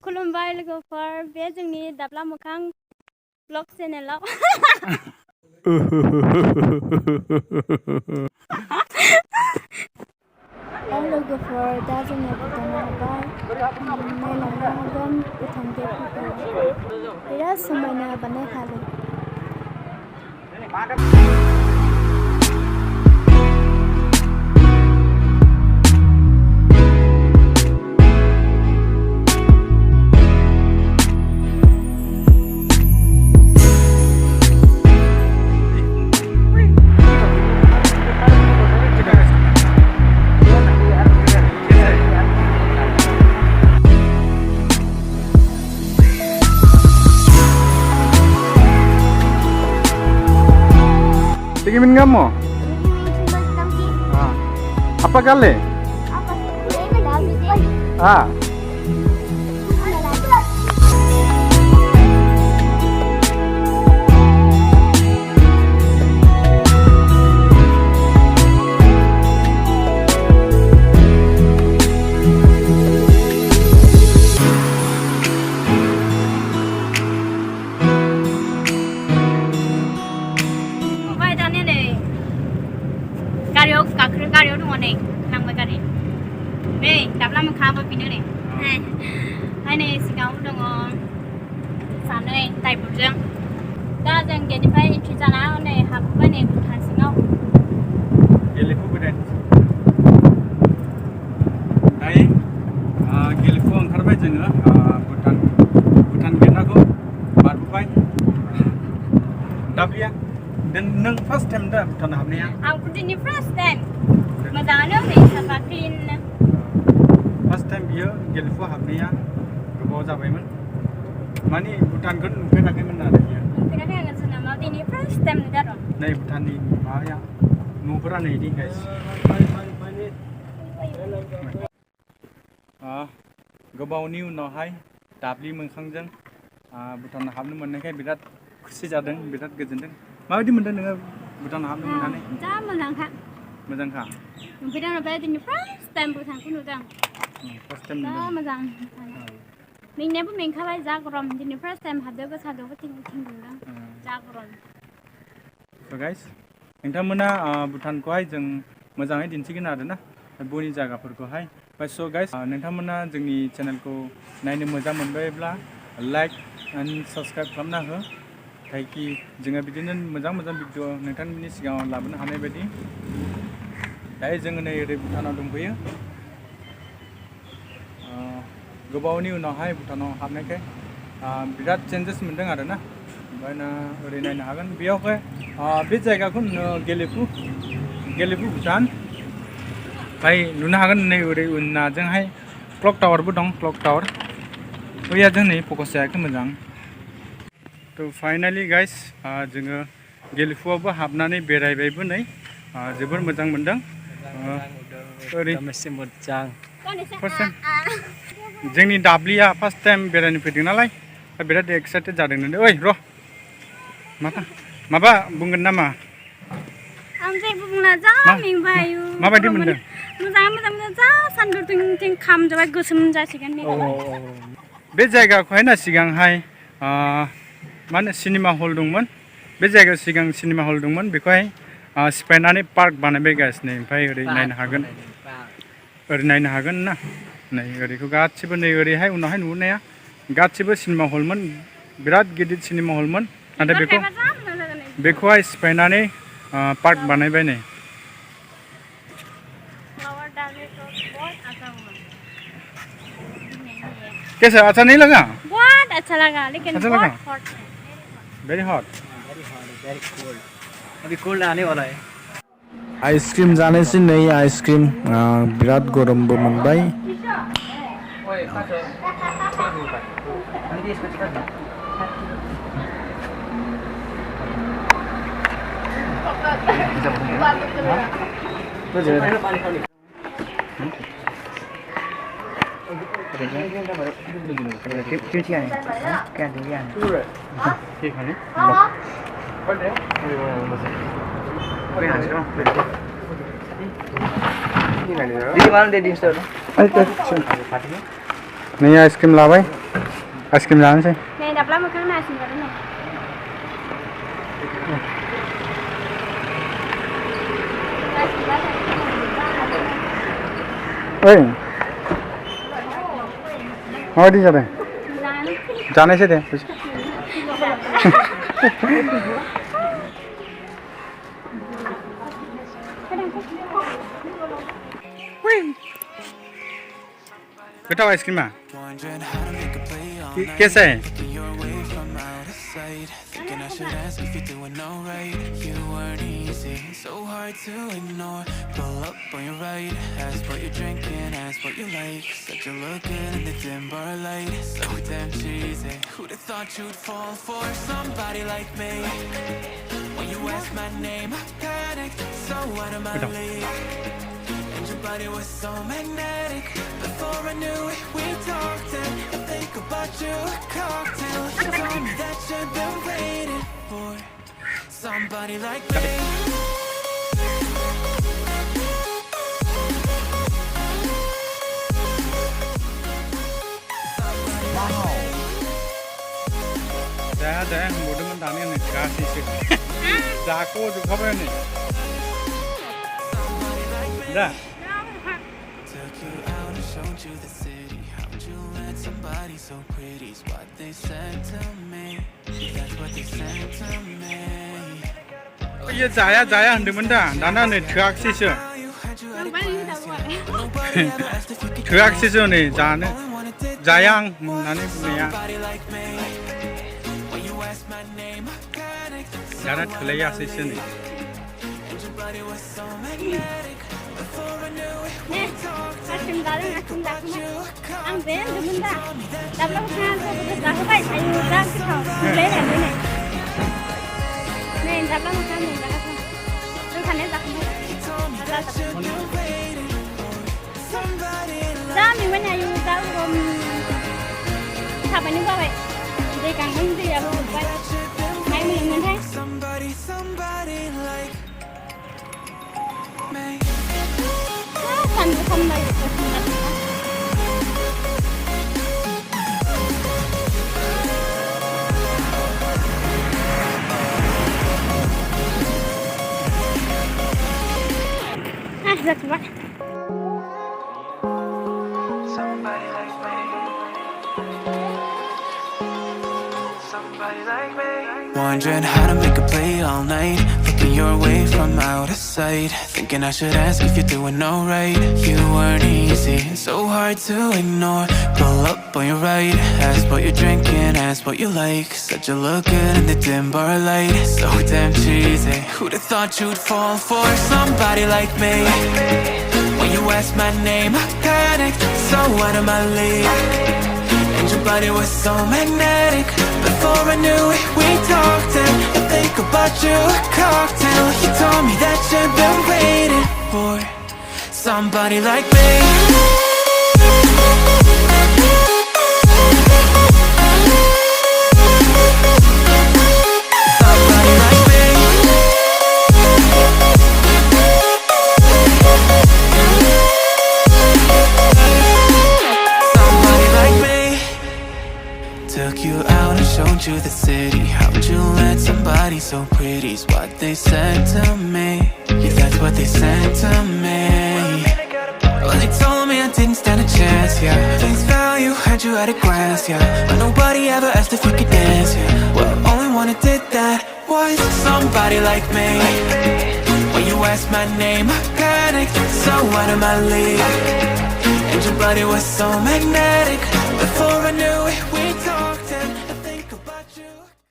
खुलुमबाय लोगोफोर बे जोंनि दाब्ला मोखां ब्लग चेनेलाव लोगोफोर दा जोङो भुटानाव हाबबाय नायलांनो हागोन भुटान गेटफोरखौ बिराद समायना बानायखादों Tingin nggak mo? Apa kali? Ah. गारियाव दङ नै लांबाय गारि नै दाब्ला मोखाङाबो बेनो नै ओमफ्राय नै सिगाङाव दङ सानै ड्राइभारजों दा जों गेटनिफ्राय एन्ट्रि जाना नै हाबबाय नै भुटान सिङाव गेलेफु भुटान दायो गेलेफु ओंखारबाय जोङो भुटान गेटखौ बारबोबाय दाब्लिया नों फार्स्ट टाइम दा भुटान हाबनाया आं दिनै फार्स्ट टाइम मोजाङानो नै साफा क्लिन फार्स्ट टाइम बियो गेलेफु हाबनाया गोबाव जाबायमोन माने भुटानखौ नुफेराखैमोन आरो बियो नुफेराखै आङो जोंनाव दिनै फार्स्ट टाइम नुदों आरो नै भुटाननि माबाया न'फोरा नै इदि गाइस गोबावनि उनावहाय दाब्लि मोखांजों भुटानाव हाबनो मोननायखाय बिराद खुसि जादों बिराद गोजोनदों माबायदि मोनदों नोङो भुटानाव हाबनो मोननानै जा मोजांखा मोजांखा नुफेराखै दिनै फार्स्ट टाइम भुटानखौ नुदों फार्स्ट टाइम जा मोजां मेंनायाबो मेंखाबाय जा गरम दिनै फार्स्ट टाइम हाबदों गोसादोंबो थिंदों जा गरम गाइस नोंथांमोना भुटानखौहाय जों मोजाङै दिन्थिगोन आरोना बनि जायगाफोरखौहाय स' गाइस नोंथांमोना जोंनि चेनेलखौ नायनो मोजां मोनबायब्ला लाइक एन्ड साबस्क्राइब खालामना हो ताकि जोङो बिदिनो मोजां भिडिअ नोंथांमोननि सिगाङाव लाबोनो हानाय बायदि दायो जोङो नै ओरै भुटानाव दंफैयो गोबावनि उनावहाय भुटानाव हाबनायखाय बिराद चेन्जेस मोनदों आरोना ओमफ्राय ना ओरै नायनो हागोन बेयावहाय बे जायगाखौ गेलेफु भुटान ओमफ्राय नुनो हागोन नै ओरै उननाजोंहाय क्लक टावारबो दं क्लक टावार बैयाजों नै फकस जायाखै मोजां थ' फाइनालि गाइस जोङो गेलेफुआवबो हाबनानै बेरायबायबो नै जोबोर मोजां मोनदों ओरै जोंनि दाब्लिया फार्स्ट टाइम बेरायनो फैदों नालाय बिराद एक्साइटेड जादों नोंदों ओइ र' माबा बुंगोन नामा आं जेबो बुंला जा मेंबाय माबायदि मोनदों मोजां जा सानदुं खामजोबबाय गोसोम जासिगोन बे जायगाखौहाय ना सिगांहाय मा होनो सिनेमा हल दंमोन बे जायगायाव सिगां सिनेमा हल दंमोन बेखौहाय सिफायनानै पार्क बानायबाय गासिनो ओमफ्राय ओरै नायनो हागोन ना नै ओरैखौ गासिबो नै ओरैहाय उनावहाय नुहुरनाया गासिबो सिनेमा हलमोन बिराद गिदिर सिनेमा हलमोन नाथाय बेखौहाय सिफायनानै पार्क बानायबाय नै कैसा अच्छा नहीं लगा बहुत अच्छा लगा लेकिन बहुत हॉट है वेरी हॉट वेरी कोल्ड अभी कोल्ड आने वाला है आइसक्रीम जानोसै नै आइसक्रीम बिराद गरमबो मोनबाय नहीं आइसक्रीम लाबाय 아이스크림 나는지? Này đập lắm Mwkhang này xin vào đây này. 어이. 어디 저래? 자네 세대. बेटा आइसक्रीम में कैसा है Thinking I should ask if you're doing alright. You weren't easy, so hard to ignore. Pull up on your right, ask what you're drinking, ask what you like. Said you're looking in the dim bar light, so damn cheesy. Who'd have thought you'd fall for somebody like me? When you asked my name, I panicked, so out of my league. And your body was so magnetic. Before I knew it, we talked and I think about you a cocktail. You told me that you've been waiting for somebody like me. 자, 모두만 다니는 가시 씨. 자고 좀 가버렸네. 자. Took you out and showed you the city. How'd you let somebody so pretty? Is what they said to me. That's what they said to me. 이게 자야 한다면다. 나는 트럭 시스. 트럭 시스네 자네. 자양 나는 뭐야? 나라 틀려야 시스네. Nè, aşkım darın aşkım darın. Ăn bé được mình đã. Đập lắm Mwkhang rồi, đã có phải thay ra cái thầu. Lấy này đây này. Nè, đập lắm Mwkhang mình đã không. Tôi thành đấy giặc không. Ra giặc không. Ra mình bên này dùng ra gồm. Thả phải những qua vậy. Đây càng không gì là không quay. Hãy mình nhìn thấy. Thành không này được không đặt nữa. Giật quá. Wondering how to make a play all night. Looking your way from out of sight. Thinking I should ask if you're doing alright. You weren't easy, so hard to ignore. Pull up on your right, ask what you're drinking, ask what you like. Said you're looking in the dim bar light, so damn cheesy. Who'd have thought you'd fall for somebody like me? When you asked my name, I panicked, so out of my league. And your body was so magnetic. Before I knew it, we talked and I think about you a cocktail. You told me that you've been waiting for somebody like me. Somebody like me. Somebody like me. Took you out and showed you the city. How'd you let somebody so pretty? Is what they said to me. Yeah, that's what they said to me. Well, they told me I didn't stand a chance, yeah. Face value, had you at a glance, yeah. But nobody ever asked if you could dance, yeah. Well, only one who did that was somebody like me. When you asked my name, I panicked, so out of my league. And your body was so magnetic. Before I knew it,